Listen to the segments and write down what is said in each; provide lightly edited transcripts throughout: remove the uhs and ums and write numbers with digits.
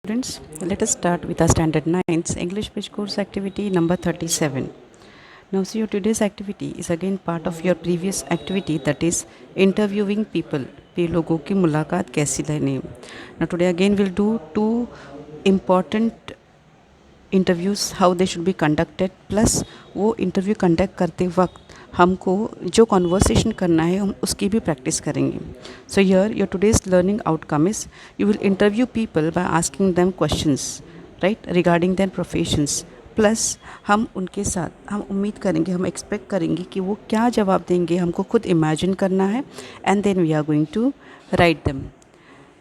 Students, let us start with our standard 9's English page course activity number 37. Now see, your today's activity is again part of your previous activity, that is interviewing people. पे लोगों की मुलाकात कैसी लेनी. Now today again we'll do two important interviews how they should be conducted, plus वो interview conduct करते वक्त हमको जो कॉन्वर्सेशन करना है हम उसकी भी प्रैक्टिस करेंगे. So here your today's learning outcome is you will interview people by asking them questions right regarding their professions. Plus हम उनके साथ हम उम्मीद करेंगे, हम एक्सपेक्ट करेंगे कि वो क्या जवाब देंगे, हमको खुद इमेजिन करना है and then we are going to write them.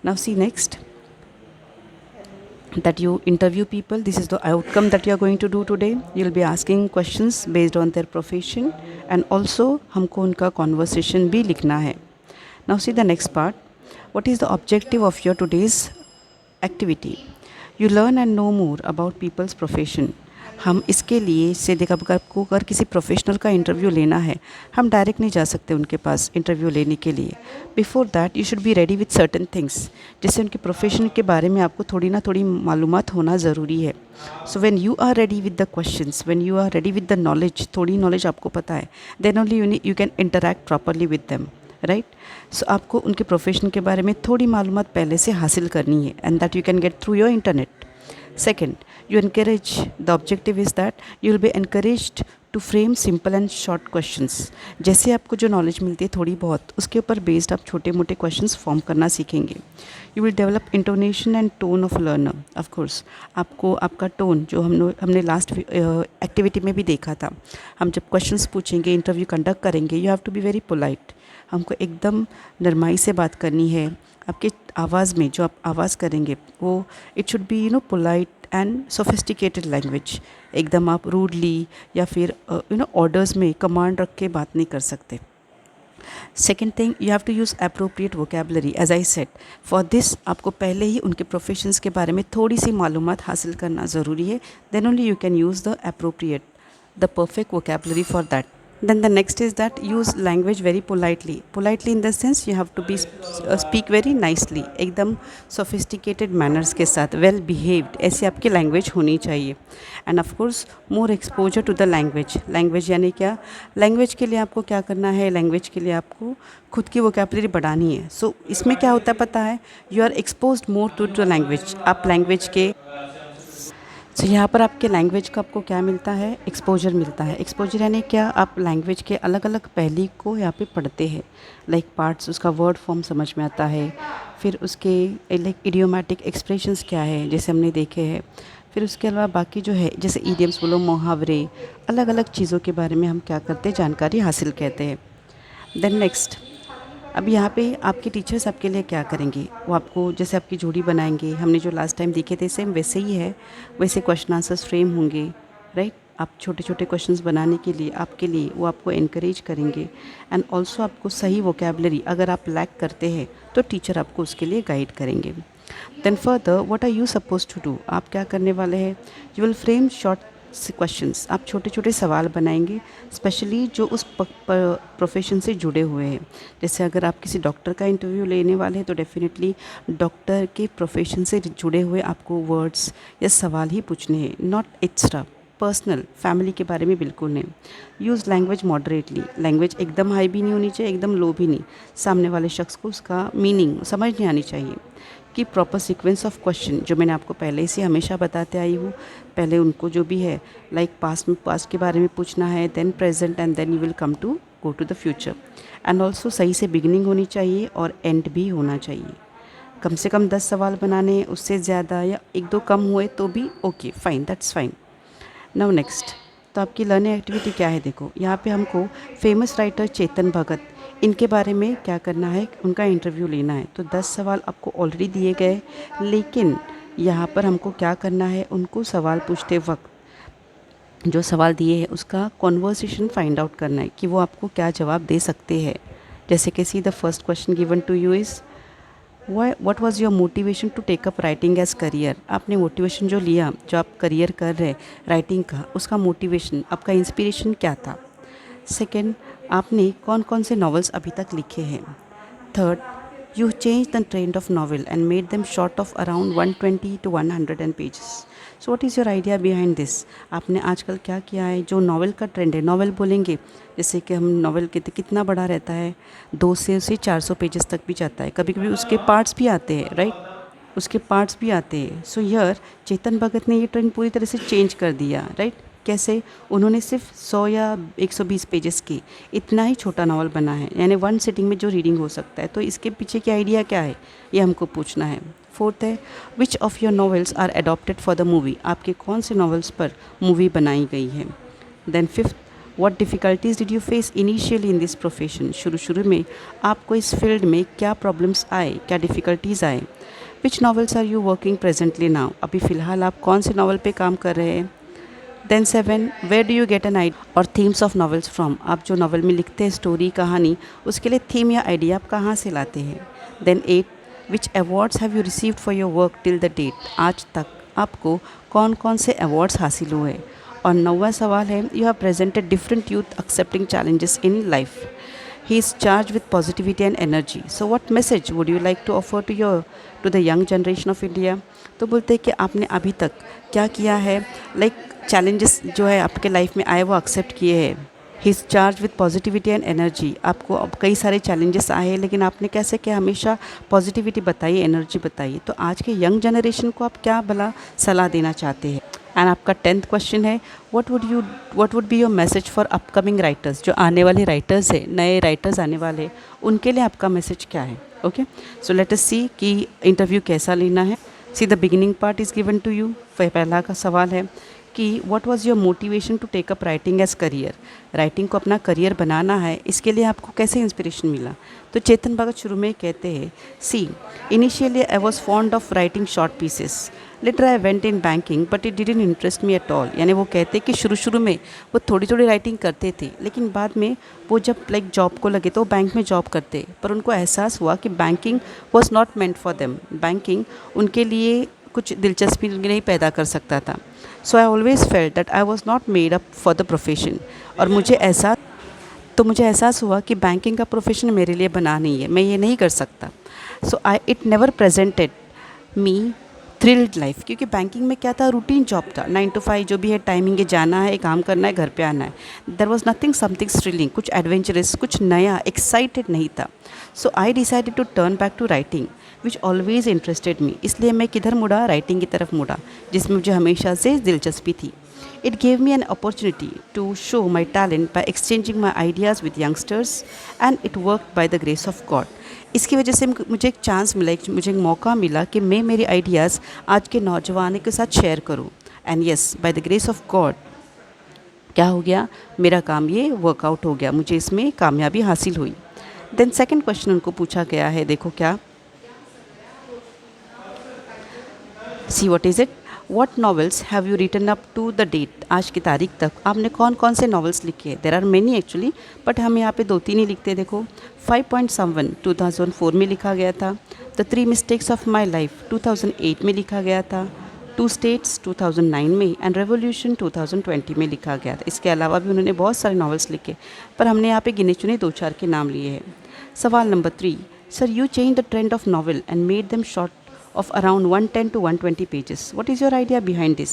Now see next that you interview people. This is the outcome that you are going to do today. You will be asking questions based on their profession and also हमको उनका conversation भी लिखना है. Now see the next part. What is the objective of your today's activity? You learn and know more about people's profession. हम इसके लिए से देखा आपको अगर किसी प्रोफेशनल का इंटरव्यू लेना है, हम डायरेक्ट नहीं जा सकते उनके पास इंटरव्यू लेने के लिए. Before that you should be ready with certain things, जिससे उनके प्रोफेशन के बारे में आपको थोड़ी ना थोड़ी मालूमात होना ज़रूरी है. So when you are ready with the questions, when you are ready with the knowledge, थोड़ी नॉलेज आपको पता है, then only you can interact properly with them, right. So आपको उनके प्रोफेशन के बारे में थोड़ी मालूमात पहले से हासिल करनी है and that you can get through your internet. Second, you encourage, the objective is that you will be encouraged to frame simple and short questions. जैसे आपको जो नॉलेज मिलती है थोड़ी बहुत, उसके ऊपर बेस्ड आप छोटे मोटे क्वेश्चंस फॉर्म करना सीखेंगे. You will develop intonation and tone of learner. Of course आपको आपका टोन जो हमने लास्ट एक्टिविटी में भी देखा था, हम जब क्वेश्चंस पूछेंगे, इंटरव्यू कंडक्ट करेंगे, you have to be very polite. हमको एकदम नरमाई से बात करनी है. आपके आवाज़ में जो आप आवाज़ करेंगे वो it should be polite and sophisticated language. एकदम आप रूडली या फिर ऑर्डर्स में कमांड रख के बात नहीं कर सकते. Second thing, you have to use appropriate vocabulary. As I said, for this आपको पहले ही उनके प्रोफेशंस के बारे में थोड़ी सी मालूमात हासिल करना ज़रूरी है. Then only you can use the appropriate, the perfect vocabulary for that. Then the next is that use language very politely. Politely in the sense you have to be speak very nicely. एकदम sophisticated manners के साथ, well behaved, ऐसी आपकी language होनी चाहिए. And of course more exposure to the language. Language यानी क्या? Language के लिए आपको क्या करना है? Language के लिए आपको खुद की vocabulary बढ़ानी है. So इसमें क्या होता है पता है? You are exposed more to language. आप language के सो यहाँ पर आपके लैंग्वेज का आपको क्या मिलता है? एक्सपोजर मिलता है. एक्सपोजर यानी क्या? आप लैंग्वेज के अलग अलग पहलू को यहाँ पे पढ़ते हैं, लाइक पार्ट्स, उसका वर्ड फॉर्म समझ में आता है, फिर उसके लाइक इडियोमेटिक एक्सप्रेशंस क्या है जैसे हमने देखे हैं, फिर उसके अलावा बाकी जो है जैसे ईडियम्स बोलो, मुहावरे, अलग अलग चीज़ों के बारे में हम क्या करते हैं, जानकारी हासिल करते हैं. देन नेक्स्ट, अब यहाँ पे आपके टीचर्स आपके लिए क्या करेंगे? वो आपको जैसे आपकी जोड़ी बनाएंगे, हमने जो लास्ट टाइम देखे थे सेम वैसे ही है, वैसे क्वेश्चन आंसर्स फ्रेम होंगे, राइट. आप छोटे छोटे क्वेश्चंस बनाने के लिए आपके लिए वो आपको इनकरेज करेंगे एंड ऑल्सो आपको सही वोकेबलरी अगर आप लैक करते हैं तो टीचर आपको उसके लिए गाइड करेंगे. Then further what are you suppose to do? आप क्या करने वाले हैं? You will frame short questions. आप छोटे छोटे सवाल बनाएंगे, स्पेशली जो उस प्रोफेशन से जुड़े हुए हैं. जैसे अगर आप किसी डॉक्टर का इंटरव्यू लेने वाले हैं तो डेफिनेटली डॉक्टर के प्रोफेशन से जुड़े हुए आपको वर्ड्स या सवाल ही पूछने हैं, नॉट एक्स्ट्रा पर्सनल फैमिली के बारे में बिल्कुल नहीं. Use language moderately. लैंग्वेज एकदम हाई भी नहीं होनी चाहिए, एकदम लो भी नहीं. सामने वाले शख्स को उसका मीनिंग समझ नहीं आनी चाहिए. कि प्रॉपर सीक्वेंस ऑफ क्वेश्चन जो मैंने आपको पहले से हमेशा बताते आई हूँ, पहले उनको जो भी है लाइक पास्ट के बारे में पूछना है, then present and then you will come to go to the future. And also सही से बिगिनिंग होनी चाहिए और एंड भी होना चाहिए. कम से कम 10 सवाल बनाने हैं, उससे ज़्यादा या एक दो कम हुए तो भी okay, fine, that's fine. Now next, तो आपकी लर्निंग एक्टिविटी क्या है? देखो यहाँ पे हमको फेमस राइटर चेतन भगत, इनके बारे में क्या करना है, उनका इंटरव्यू लेना है. तो 10 सवाल आपको ऑलरेडी दिए गए, लेकिन यहाँ पर हमको क्या करना है, उनको सवाल पूछते वक्त जो सवाल दिए हैं उसका कॉन्वर्सेशन फाइंड आउट करना है कि वो आपको क्या जवाब दे सकते हैं. जैसे कि see the first question given to you is what was your motivation to take up writing as career? आपने मोटिवेशन जो लिया, जो आप करियर कर रहे हैं राइटिंग का, उसका मोटिवेशन, आपका इंस्पिरेशन क्या था? सेकेंड, आपने कौन कौन से नॉवेल्स अभी तक लिखे हैं? Third, You changed the trend of novel and made them short of around 120 to 100 pages. So what is your idea behind this? आपने आजकल क्या किया है, जो नॉवल का ट्रेंड है, नॉवल बोलेंगे जैसे कि हम नॉवल कितना बड़ा रहता है, 200 से 400 पेजेस तक भी जाता है, कभी कभी उसके पार्ट्स भी आते हैं, राइट, उसके पार्ट्स भी आते हैं. सो हियर चेतन भगत ने ये ट्रेंड पूरी तरह से चेंज कर दिया, राइट. कैसे? उन्होंने सिर्फ 100 या 120 पेजेस की इतना ही छोटा नावल बना है, यानी वन सिटिंग में जो रीडिंग हो सकता है. तो इसके पीछे की आइडिया क्या है, ये हमको पूछना है. फोर्थ है, which of your novels are adopted for the movie. आपके कौन से नॉवेल्स पर मूवी बनाई गई है. Then fifth, what difficulties did you face initially in this profession. शुरू में आपको इस फील्ड में क्या प्रॉब्लम्स आए, क्या डिफ़िकल्टीज़ आए. Which novels are you working presently now. अभी फ़िलहाल आप कौन से नॉवल पे काम कर रहे हैं. Then 7, where do you get an idea और थीम्स ऑफ नॉवेल्स फ्रॉम. आप जो नॉवल में लिखते हैं स्टोरी, कहानी, उसके लिए थीम या आइडिया आप कहाँ से लाते हैं. Then 8, which awards have you received for your work till the date. आज तक आपको कौन कौन से अवार्ड्स हासिल हुए. और 9वां सवाल है, you have presented different youth accepting challenges in life. He is charge with positivity and energy. So what message would you like to offer to the young generation of India. तो बोलते हैं कि आपने अभी तक क्या किया है, लाइक चैलेंजेस जो है आपके लाइफ में आए वो एक्सेप्ट किए हैं. ही is charge with positivity and energy. आपको अब कई सारे चैलेंजेस आए हैं, लेकिन आपने कैसे किया, हमेशा पॉजिटिविटी बताइए, एनर्जी बताइए. तो आज के यंग जनरेशन को आप क्या भला सलाह देना चाहते हैं. एंड आपका 10th क्वेश्चन है, what would be your message for upcoming writers. जो आने वाले राइटर्स है, नए राइटर्स आने वाले, उनके लिए आपका मैसेज क्या है. ओके, सो लेट अस सी कि इंटरव्यू कैसा लेना है. See the beginning part is given to you. पहला का सवाल है कि what was your motivation to take up writing as career. Writing को अपना करियर बनाना है, इसके लिए आपको कैसे इंस्पिरेशन मिला. तो चेतन भगत शुरू में कहते हैं, see initially I was fond of writing short pieces. Later I went in banking but it didn't interest me at all. यानी वो कहते कि शुरू में वो थोड़ी थोड़ी राइटिंग करते थे, लेकिन बाद में वो जब लाइक जॉब को लगे तो वो बैंक में जॉब करते, पर उनको एहसास हुआ कि banking was not meant for them. Banking उनके लिए कुछ दिलचस्पी नहीं पैदा कर सकता था. So I always felt that I was not made up for the profession. और मुझे एहसास हुआ कि बैंकिंग का प्रोफेशन मेरे लिए बना नहीं है, मैं ये नहीं कर सकता. So it never presented me thrilled life. क्योंकि बैंकिंग में क्या था, रूटीन जॉब था, 9 to 5 जो भी है, टाइमिंग है, जाना है, काम करना है, घर पे आना है. There was nothing something thrilling, कुछ एडवेंचरस, कुछ नया, एक्साइटेड नहीं था. So I decided to turn back to writing which always interested me. इसलिए मैं किधर मुड़ा, राइटिंग की तरफ मुड़ा, जिसमें मुझे हमेशा से दिलचस्पी थी. It gave me an opportunity to show my talent by exchanging my ideas with youngsters and it worked by the grace of God. इसकी वजह से मुझे एक चांस मिला, मुझे एक मौका मिला कि मैं मेरे आइडियाज़ आज के नौजवानों के साथ शेयर करूं. And yes, by the grace of God क्या हो गया, मेरा काम ये वर्कआउट हो गया, मुझे इसमें कामयाबी हासिल हुई. देन सेकंड क्वेश्चन उनको पूछा गया है, देखो क्या, see what is it. What novels have you written up to the date. आज की तारीख तक आपने कौन कौन से नॉवेल्स लिखे हैं. There are many actually, but हम यहाँ पे 2-3 ही लिखते हैं. देखो, 5.someone 2004 में लिखा गया था. The 3 mistakes of my life 2008 में लिखा गया था. 2 स्टेट्स 2009 में एंड रेवोल्यूशन 2020 में लिखा गया था. इसके अलावा भी उन्होंने बहुत सारे नॉवेल्स लिखे, पर हमने यहाँ पे गिने चुने 2-4 के नाम लिए हैं. सवाल number 3, sir you change the trend of novel and made them short of around 110 to 120 pages. What is your idea behind this?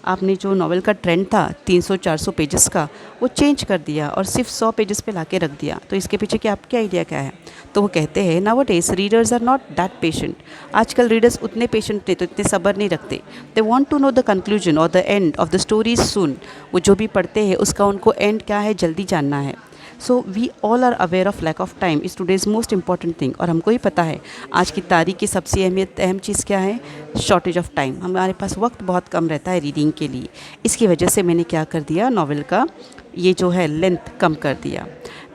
आपने जो नॉवल का ट्रेंड था 300-400 पेजेस का, वो चेंज कर दिया और सिर्फ 100 पेजेस पे लाके रख दिया. तो इसके पीछे क्या आपके आइडिया क्या है. तो वो कहते हैं, nowadays readers are not that patient. आजकल रीडर्स उतने पेशेंट नहीं, तो इतने सब्र नहीं रखते. They want to know the conclusion और the end of the story soon. वो जो भी पढ़ते हैं उसका उनको एंड क्या है जल्दी जानना है. So we all are aware of lack of time is today's most important thing. और हमको ही पता है आज की तारीख की सबसे अहम चीज़ क्या है, शॉर्टेज ऑफ टाइम. हमारे पास वक्त बहुत कम रहता है रीडिंग के लिए. इसकी वजह से मैंने क्या कर दिया, नावल का ये जो है लेंथ कम कर दिया.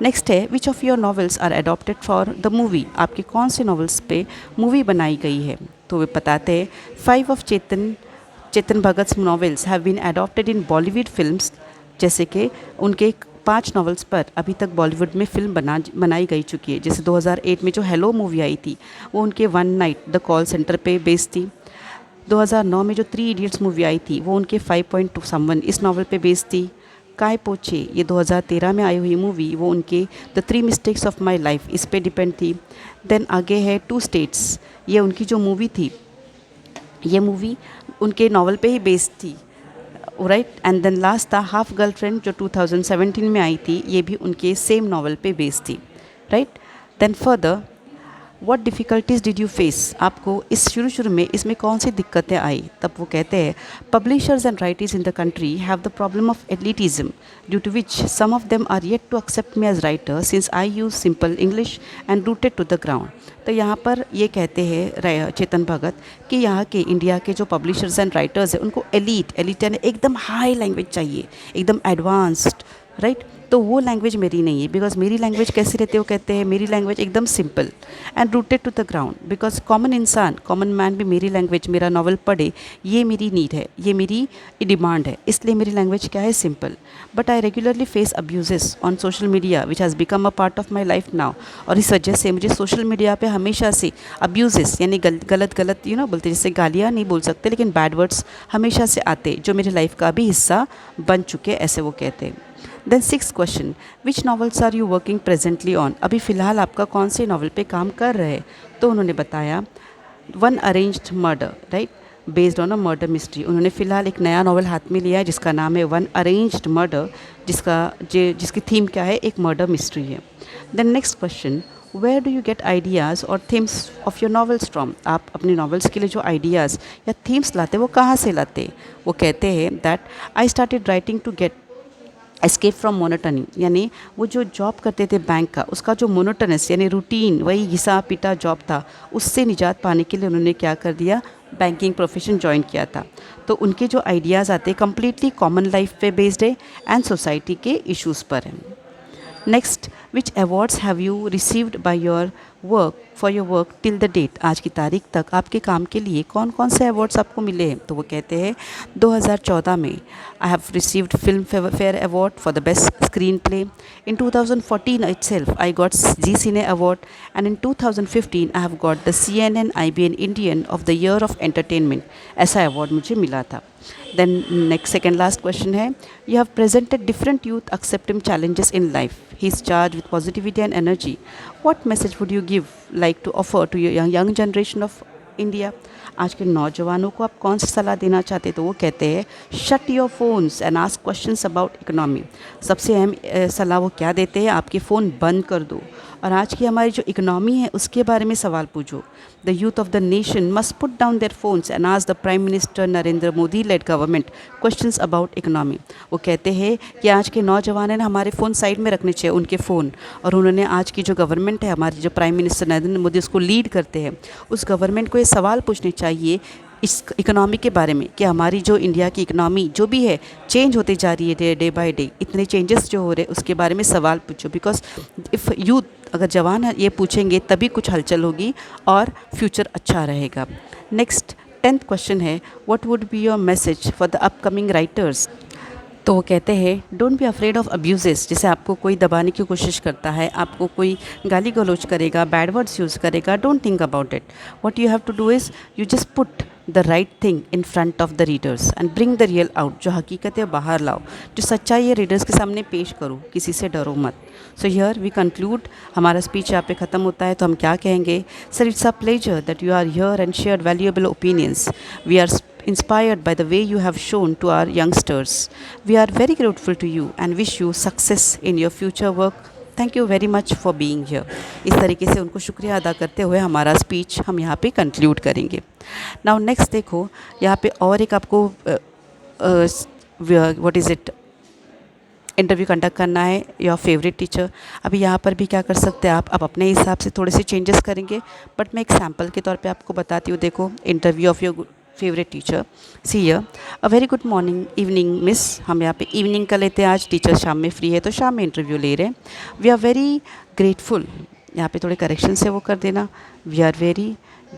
नेक्स्ट है, which of your novels are adopted for the movie. आपके कौन से नॉवेल्स पे मूवी बनाई गई है. तो वे बताते हैं, 5 of Chetan Bhagat novels have been adopted in Bollywood films. जैसे कि उनके 5 नॉवेल्स पर अभी तक बॉलीवुड में फिल्म बनाई गई चुकी है. जैसे 2008 में जो हेलो मूवी आई थी, वो उनके one night the call centre पे बेस्ड थी. 2009 में जो 3 इडियट्स मूवी आई थी, वो उनके 5.2 समवन इस नॉवल पे बेस्ड थी. काय पोचे ये 2013 में आई हुई मूवी, वो उनके the 3 mistakes of my life इस पे डिपेंड थी। देन आगे है 2 स्टेट्स, ये उनकी जो मूवी थी, ये मूवी उनके नावल पे ही बेस्ड थी, राइट। एंड देन लास्ट था हाफ गर्लफ्रेंड जो 2017 में आई थी, ये भी उनके सेम नावल पे बेस्ड थी, right. Then further, what difficulties did you face, आपको इस शुरू में इसमें कौन सी दिक्कतें आई, तब वो कहते हैं publishers and writers in the country have the problem of elitism due to which some of them are yet to accept me as writer since I use simple English and rooted to the ground. तो यहाँ पर ये कहते हैं चेतन भगत कि यहाँ के India के जो पब्लिशर्स एंड राइटर्स हैं उनको एलिट यानी एकदम हाई लैंग्वेज चाहिए, एकदम एडवांस्ड, राइट। तो वो लैंग्वेज मेरी नहीं है, बिकॉज मेरी लैंग्वेज कैसी रहती है, वो कहते हैं मेरी लैंग्वेज एकदम simple and rooted to the ground, because common इंसान, कॉमन मैन भी मेरी लैंग्वेज, मेरा नावल पढ़े, ये मेरी नीड है, ये मेरी डिमांड है, इसलिए मेरी लैंग्वेज क्या है, simple. But I regularly face abuses on social media which has become a part of my life now, और इस वजह से मुझे सोशल मीडिया पे हमेशा से अब्यूजेस यानी गलत बोलते, जैसे गालियाँ नहीं बोल सकते लेकिन बैड वर्ड्स हमेशा से आते, जो मेरी लाइफ का भी हिस्सा बन चुके, ऐसे वो कहते हैं। Then 6th question, which novels are you working presently on, अभी फ़िलहाल आपका कौन से नावल पे काम कर रहे हैं, तो उन्होंने बताया one arranged murder, right, based on a murder mystery. उन्होंने फ़िलहाल एक नया नावल हाथ में लिया है जिसका नाम है वन अरेंज्ड मर्डर, जिसकी थीम क्या है, एक मर्डर मिस्ट्री है। Then next question, where do you get ideas और themes of your novels from, आप अपने नॉवेल्स के लिए जो आइडियाज़ या थीम्स लाते वो कहाँ से लाते, वो कहते हैं that I started writing to get escape from monotony, यानी वो जो जॉब करते थे बैंक का, उसका जो मोनोटनस यानी रूटीन, वही घिसा पिटा जॉब था, उससे निजात पाने के लिए उन्होंने क्या कर दिया, बैंकिंग प्रोफेशन ज्वाइन किया था। तो उनके जो आइडियाज़ आते हैं कम्प्लीटली कॉमन लाइफ पे बेस्ड है एंड सोसाइटी के इश्यूज़ पर है। Next, which awards have you received by your work for your work till the date, आज की तारीख तक आपके काम के लिए कौन कौन से अवार्ड्स आपको मिले हैं, तो वो कहते हैं 2014 में I have received Filmfare award for the best screen play, in 2014 itself I got Zee cine award, and in 2015 I have got the CNN IBN Indian of the year of entertainment, ऐसा award मुझे मिला था। Then next second last question है, you have presented different youth accepting challenges in life, he is charge with positivity and energy, what message would you give like to offer to your young generation of India, आज के नौजवानों को आप कौन सी सलाह देना चाहते, तो वो कहते हैं shut your phones and ask questions about economy, सबसे अहम सलाह वो क्या देते हैं, आपके फ़ोन बंद कर दो और आज की हमारी जो इकोनॉमी है उसके बारे में सवाल पूछो। The youth of the nation must put down their phones and ask the prime minister Narendra Modi lead government questions about economy, वो कहते हैं कि आज के नौजवान है ना, हमारे फ़ोन साइड में रखने चाहिए उनके फ़ोन, और उन्होंने आज की जो गवर्नमेंट है, हमारी जो प्राइम मिनिस्टर नरेंद्र मोदी उसको लीड करते हैं, उस गवर्नमेंट को ये सवाल पूछने चाहिए इस इकोनॉमी के बारे में कि हमारी जो इंडिया की इकोनॉमी जो भी है चेंज होती जा रही है डे बाय डे, इतने चेंजेस जो हो रहे हैं उसके बारे में सवाल पूछो, बिकॉज इफ़ यूथ, अगर जवान ये पूछेंगे तभी कुछ हलचल होगी और फ्यूचर अच्छा रहेगा। नेक्स्ट 10th क्वेश्चन है, what would be your message for the upcoming writers, तो वो कहते हैं don't be afraid of abuses, जैसे आपको कोई दबाने की कोशिश करता है, आपको कोई गाली गलौज करेगा, बैड वर्ड्स यूज़ करेगा, don't think about it, what you have to do is you just put the right thing in front of the readers and bring the real out, जो हकीकत है बाहर लाओ, जो सच्चाई है रीडर्स के सामने पेश करो, किसी से डरो मत। सो हियर वी कंक्लूड, हमारा स्पीच यहाँ पे ख़त्म होता है, तो हम क्या कहेंगे, sir it's a pleasure that you are here and share valuable opinions, we are inspired by the way you have shown to our youngsters. We are very grateful to you and wish you success in your future work. Thank you very much for being here. इस तरीके से उनको शुक्रिया अदा करते हुए हमारा speech हम यहाँ पे कंक्लूड करेंगे। नाउ नेक्स्ट देखो, यहाँ पे और एक आपको what is it interview conduct करना है योर फेवरेट टीचर। अभी यहाँ पर भी क्या कर सकते हैं आप अपने हिसाब से थोड़े से चेंजेस करेंगे, बट मैं एक सैम्पल के तौर पे आपको बताती हूँ। देखो, interview of your favourite teacher, see here, a very good morning evening miss, हम यहाँ पे इवनिंग का लेते हैं, आज टीचर शाम में फ्री है तो शाम में इंटरव्यू ले रहे हैं। वी आर वेरी ग्रेटफुल, यहाँ पे थोड़े करेक्शन से वो कर देना, we are very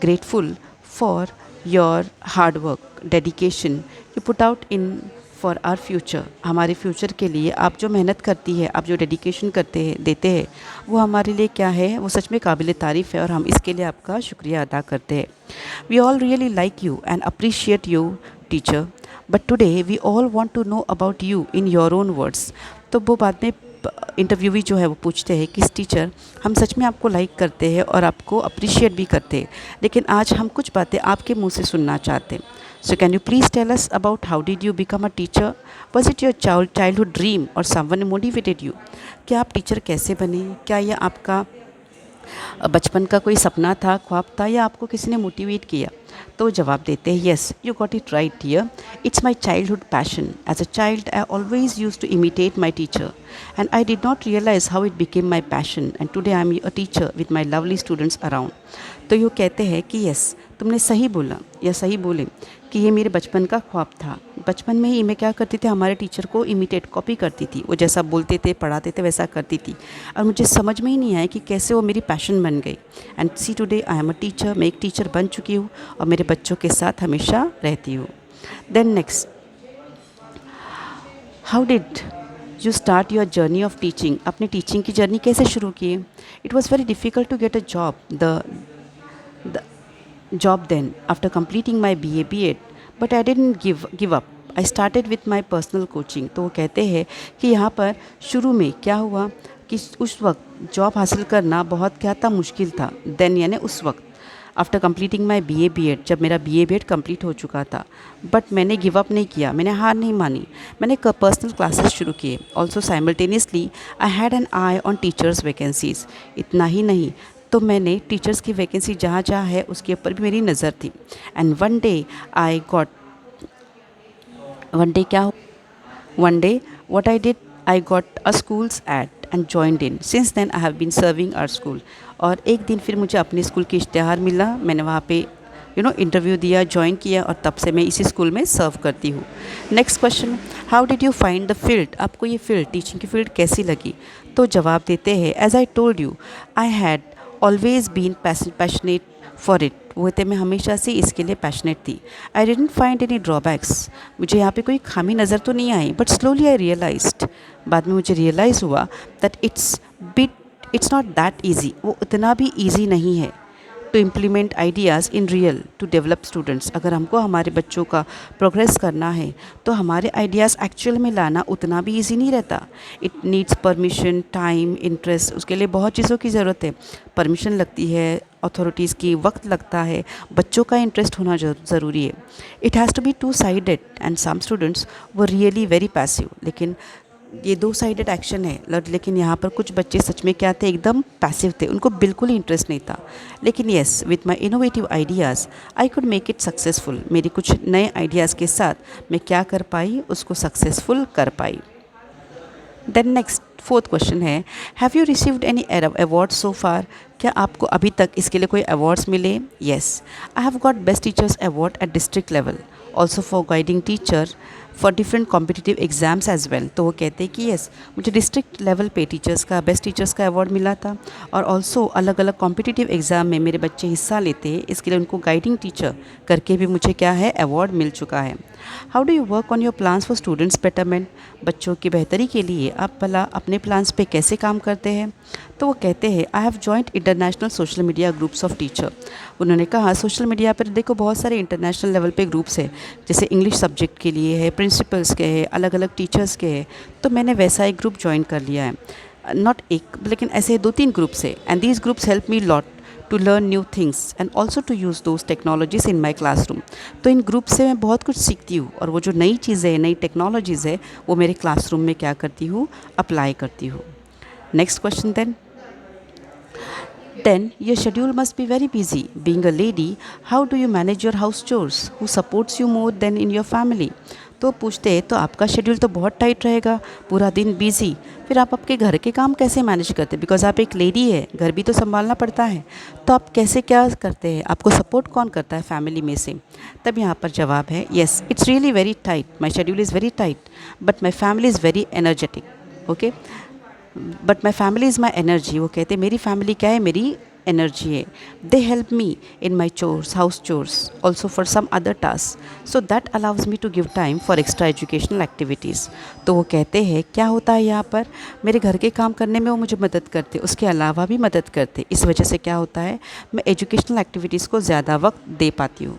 grateful for your hard work dedication you put out in for our future, हमारे फ्यूचर के लिए आप जो मेहनत करती है, आप जो डेडिकेशन करते हैं, देते हैं, वो हमारे लिए क्या है, वो सच में काबिल तारीफ़ है और हम इसके लिए आपका शुक्रिया अदा करते हैं। We all really like you and appreciate you teacher, but today we all want to know about you in your own words. तो वो बाद में इंटरव्यूवी जो है वो पूछते हैं कि टीचर, हम सच में आपको लाइक करते हैं और आपको अप्रिशिएट भी करते हैं, लेकिन आज हम कुछ बातें आपके मुंह से सुनना चाहते हैं। So can you please tell us about how did you become a teacher? Was it your childhood dream और समवन मोटिवेटेड यू? क्या आप टीचर कैसे बने? क्या यह आपका बचपन का कोई सपना था, ख्वाब था, या आपको किसी ने मोटिवेट किया? तो जवाब देते हैं, yes you got it right dear, it's my childhood passion. As a child I always use to imitate my teacher and I did not realize how it became my passion and today I am a teacher with my lovely students around. तो ये कहते हैं कि yes, तुमने सही बोला या सही बोले कि ये मेरे बचपन का ख्वाब था। बचपन में ही मैं क्या करती थी, हमारे टीचर को इमिटेट कॉपी करती थी, वो जैसा बोलते थे पढ़ाते थे वैसा करती थी, और मुझे समझ में ही नहीं आया कि कैसे वो मेरी पैशन बन गई। And see today I am a teacher, मैं एक टीचर बन चुकी हूँ और मेरे बच्चों के साथ हमेशा रहती हूँ। Then next, how did you start your journey of teaching? अपने टीचिंग की जर्नी कैसे शुरू किए? It was very difficult to get a job the job then after completing my BA B.Ed, but I didn't give up. I started with my personal coaching। तो वो कहते हैं कि यहाँ पर शुरू में क्या हुआ कि उस वक्त जॉब हासिल करना बहुत क्या था, मुश्किल था। देन यानी उस वक्त after completing my BA B.Ed, जब मेरा BA B.Ed कंप्लीट हो चुका था, बट मैंने गिव अप नहीं किया, मैंने हार नहीं मानी, मैंने पर्सनल क्लासेस शुरू किए। Also simultaneously I had an I on teachers vacancies. इतना ही नहीं, तो मैंने टीचर्स की वैकेंसी जहाँ जहाँ है उसके ऊपर भी मेरी नज़र थी। And one day what I did, I got a school's ad and joined in. Since then I have been serving our school। और एक दिन फिर मुझे अपने स्कूल की इश्तिहार मिला, मैंने वहाँ पे इंटरव्यू दिया, ज्वाइन किया, और तब से मैं इसी स्कूल में सर्व करती हूँ। Next question, how did you find the field? आपको ये फील्ड, टीचिंग की फील्ड कैसी लगी? तो जवाब देते हैं, as I told you, I had always been passionate for it. वो थे, मैं हमेशा से इसके लिए पैशनेट थी। I didn't find any drawbacks, मुझे यहाँ पे कोई खामी नज़र तो नहीं आई, बट स्लोली आई रियलाइज्ड, बाद में मुझे रियलाइज़ हुआ that it's not that easy, वो उतना भी ईजी नहीं है to implement ideas in real to develop students. अगर हमको हमारे बच्चों का प्रोग्रेस करना है तो हमारे आइडियाज़ एक्चुअल में लाना उतना भी इजी नहीं रहता। It needs permission, time, interest, उसके लिए बहुत चीज़ों की ज़रूरत है। परमिशन लगती है अथॉरिटीज़ की, वक्त लगता है, बच्चों का इंटरेस्ट होना ज़रूरी है। It has to be two sided and some students वो रियली वेरी पैसिव। लेकिन ये दो साइडेड एक्शन है, लेकिन यहाँ पर कुछ बच्चे सच में क्या थे, एकदम पैसिव थे, उनको बिल्कुल इंटरेस्ट नहीं था। लेकिन yes, with my innovative ideas I could make it successful. मेरी कुछ नए आइडियाज़ के साथ मैं क्या कर पाई, उसको सक्सेसफुल कर पाई। देन नेक्स्ट फोर्थ क्वेश्चन है, have you received any award so far? क्या आपको अभी तक इसके लिए कोई अवार्ड्स मिले? Yes, I have got best teachers award at district level, also for guiding teacher for different competitive exams as well. तो वो कहते हैं कि येस, मुझे डिस्ट्रिक्ट लेवल पे टीचर्स का, बेस्ट टीचर्स का अवार्ड मिला था, और ऑल्सो अलग अलग कॉम्पिटिटिव एग्ज़ाम में मेरे बच्चे हिस्सा लेते हैं, इसके लिए उनको गाइडिंग टीचर करके भी मुझे क्या है, अवार्ड मिल चुका है। How do you work on your plans for students betterment? बच्चों की बेहतरी के लिए आप भला अपने प्लान्स पे कैसे काम करते हैं? तो वो कहते हैं, I have joint international social media groups of teacher. उन्होंने कहा, सोशल मीडिया पर देखो बहुत सारे इंटरनेशनल लेवल पे ग्रुप्स हैं, जैसे इंग्लिश सब्जेक्ट के लिए है, प्रिंसिपल्स के हैं, अलग अलग टीचर्स के हैं, तो मैंने वैसा एक ग्रुप ज्वाइन कर लिया है। नॉट एक, लेकिन ऐसे 2-3 ग्रुप्स है, and these groups help me lot to learn new things and also to use those technologies in my classroom. तो इन ग्रुप से मैं बहुत कुछ सीखती हूँ, और वो जो नई चीज़ें हैं, नई टेक्नोलॉजीज़ है, वो मेरे क्लासरूम में क्या करती हूँ, अप्लाई करती हूँ। Next question, then your schedule must be very busy. Being a lady, how do you manage your house chores? Who supports you more than in your family? तो पूछते हैं, तो आपका शेड्यूल तो बहुत टाइट रहेगा, पूरा दिन बिजी, फिर आप आपके घर के काम कैसे मैनेज करते हैं? बिकॉज आप एक लेडी है, घर भी तो संभालना पड़ता है, तो आप कैसे क्या करते हैं? आपको सपोर्ट कौन करता है फैमिली में से? तब यहाँ पर जवाब है, yes, it's really very tight, my schedule is very tight, but my family is very energetic. Okay, but my family is my energy. वो कहते हैं मेरी फैमिली क्या है, मेरी एनर्जी है। They help me in my chores, house chores, also for some other task, so that allows me to give time for extra educational activities. तो वो कहते हैं क्या होता है यहाँ पर, मेरे घर के काम करने में वो मुझे मदद करते, उसके अलावा भी मदद करते, इस वजह से क्या होता है, मैं एजुकेशनल एक्टिविटीज़ को ज़्यादा वक्त दे पाती हूँ।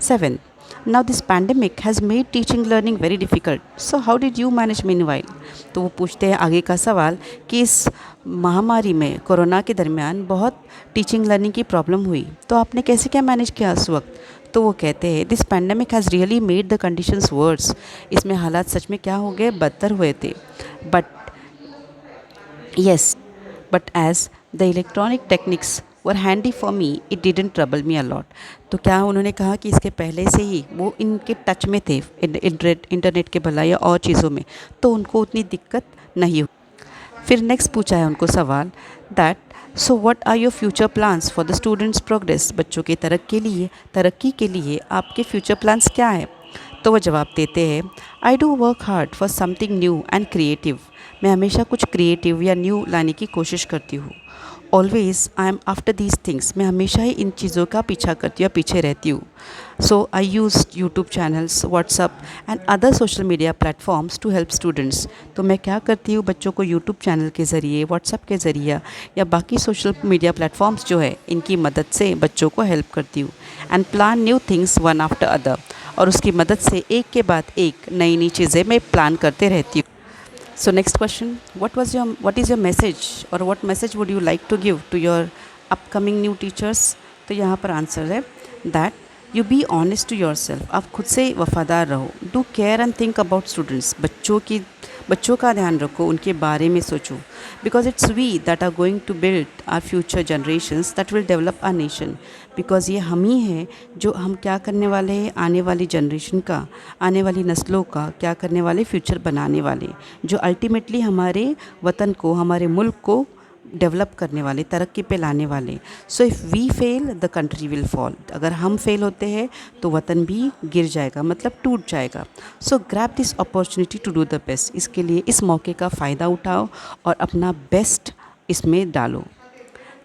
7, Now this pandemic has made teaching learning very difficult. So how did you manage meanwhile? तो वो पूछते हैं आगे का सवाल कि इस महामारी में कोरोना के दरमियान बहुत टीचिंग लर्निंग की प्रॉब्लम हुई, तो आपने कैसे क्या मैनेज किया उस वक्त? तो वो कहते हैं this pandemic has really made the conditions worse. इसमें हालात सच में क्या हो गए, बदतर हुए थे. But yes, but as the electronic techniques were handy for me, it didn't trouble me a lot. तो क्या उन्होंने कहा कि इसके पहले से ही वो इनके टच में थे इंटरनेट के भला या और चीज़ों में, तो उनको उतनी दिक्कत नहीं हुई. फिर नेक्स्ट पूछा है उनको सवाल that so what are your future plans for the students progress. बच्चों के तरक्की के लिए आपके फ्यूचर प्लान्स क्या है? तो वह जवाब देते हैं I do work hard for something new and creative. मैं हमेशा कुछ क्रिएटिव या न्यू लाने की कोशिश करती हूँ. Always I am after these things. मैं हमेशा ही इन चीज़ों का पीछा करती हूँ या पीछे रहती हूँ. So I use YouTube channels, WhatsApp and other social media platforms to help students. तो मैं क्या करती हूँ, बच्चों को यूट्यूब चैनल के ज़रिए, व्हाट्सअप के ज़रिए या बाकी सोशल मीडिया प्लेटफॉर्म्स जो है इनकी मदद से बच्चों को हेल्प करती हूँ. And plan new things one after other. और उसकी मदद से एक के बाद एक नई नई चीज़ें मैं प्लान करते रहती हूँ. So next question, what is your message or what message would you like to give to your upcoming new teachers? तो यहाँ पर आंसर है that you be honest to yourself. आप खुद से वफ़ादार रहो. Do care and think about students. बच्चों का ध्यान रखो, उनके बारे में सोचो. Because it's we that are going to build our future generations that will develop our nation. Because ये हम ही हैं जो हम क्या करने वाले हैं, आने वाली जनरेशन का, आने वाली नस्लों का क्या करने वाले, फ्यूचर बनाने वाले, जो अल्टीमेटली हमारे वतन को, हमारे मुल्क को डेवलप करने वाले, तरक्की पे लाने वाले. So if we fail the country will fall. अगर हम फेल होते हैं तो वतन भी गिर जाएगा, मतलब टूट जाएगा. So grab this opportunity to do the best. इसके लिए इस मौके का फ़ायदा उठाओ और अपना बेस्ट इसमें डालो.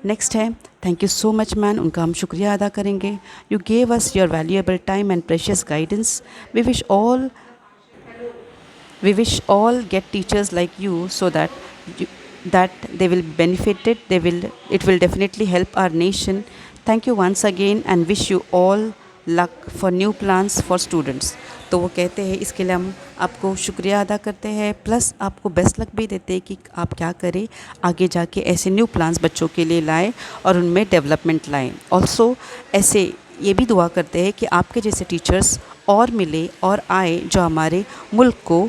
नेक्स्ट है thank you so much man. उनका हम शुक्रिया अदा करेंगे. You gave us your valuable time and precious guidance. We wish all get teachers like you so that they will benefit it. It will definitely help our nation. Thank you once again and wish you all luck for new plans for students. तो वो कहते हैं इसके लिए हम आपको शुक्रिया अदा करते हैं, प्लस आपको बेस्ट लक भी देते हैं कि आप क्या करें आगे जाके, ऐसे न्यू प्लान्स बच्चों के लिए लाएं और उनमें डेवलपमेंट लाएं. ऑल्सो ऐसे ये भी दुआ करते हैं कि आपके जैसे टीचर्स और मिले और आए जो हमारे मुल्क को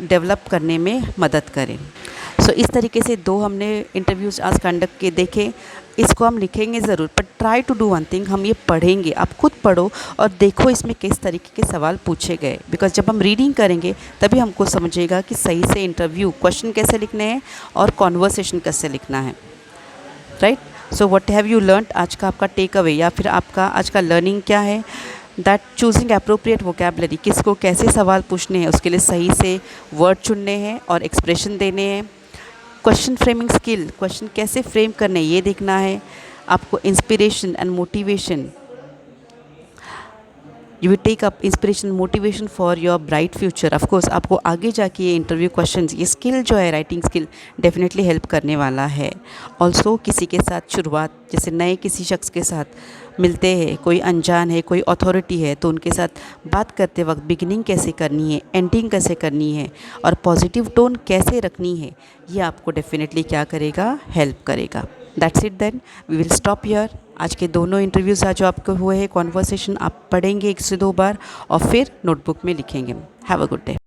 डेवलप करने में मदद करें. सो इस तरीके से 2 हमने इंटरव्यूज़ आज कंडक्ट के देखे. इसको हम लिखेंगे ज़रूर, पर try to do one thing, हम ये पढ़ेंगे. आप खुद पढ़ो और देखो इसमें किस तरीके के सवाल पूछे गए. बिकॉज जब हम रीडिंग करेंगे तभी हमको समझेगा कि सही से इंटरव्यू क्वेश्चन कैसे लिखने हैं और कॉन्वर्सेशन कैसे लिखना है. Right. So what have you learned, आज का आपका टेक अवे या फिर आपका आज का लर्निंग क्या है? That choosing appropriate vocabulary. किसको कैसे सवाल पूछने हैं, उसके लिए सही से वर्ड चुनने हैं और एक्सप्रेशन देने हैं. क्वेश्चन फ्रेमिंग स्किल, क्वेश्चन कैसे फ्रेम करने ये देखना है. आपको inspiration and motivation, you will take up inspiration motivation for your bright future. Of course आपको आगे जाके ये इंटरव्यू क्वेश्चंस, ये स्किल जो है राइटिंग स्किल डेफिनेटली हेल्प करने वाला है. ऑल्सो किसी के साथ शुरुआत, जैसे नए किसी शख्स के साथ मिलते हैं, कोई अनजान है, कोई अथॉरिटी है, तो उनके साथ बात करते वक्त बिगिनिंग कैसे करनी है, एंडिंग कैसे करनी है और पॉजिटिव टोन कैसे रखनी है, ये आपको डेफिनेटली क्या करेगा, हेल्प करेगा. That's it then, we will stop here. आज के दोनों इंटरव्यूज़ आज जो आपको हुए हैं कॉन्वर्सेशन आप पढ़ेंगे 1 से 2 बार और फिर नोटबुक में लिखेंगे. Have a good day.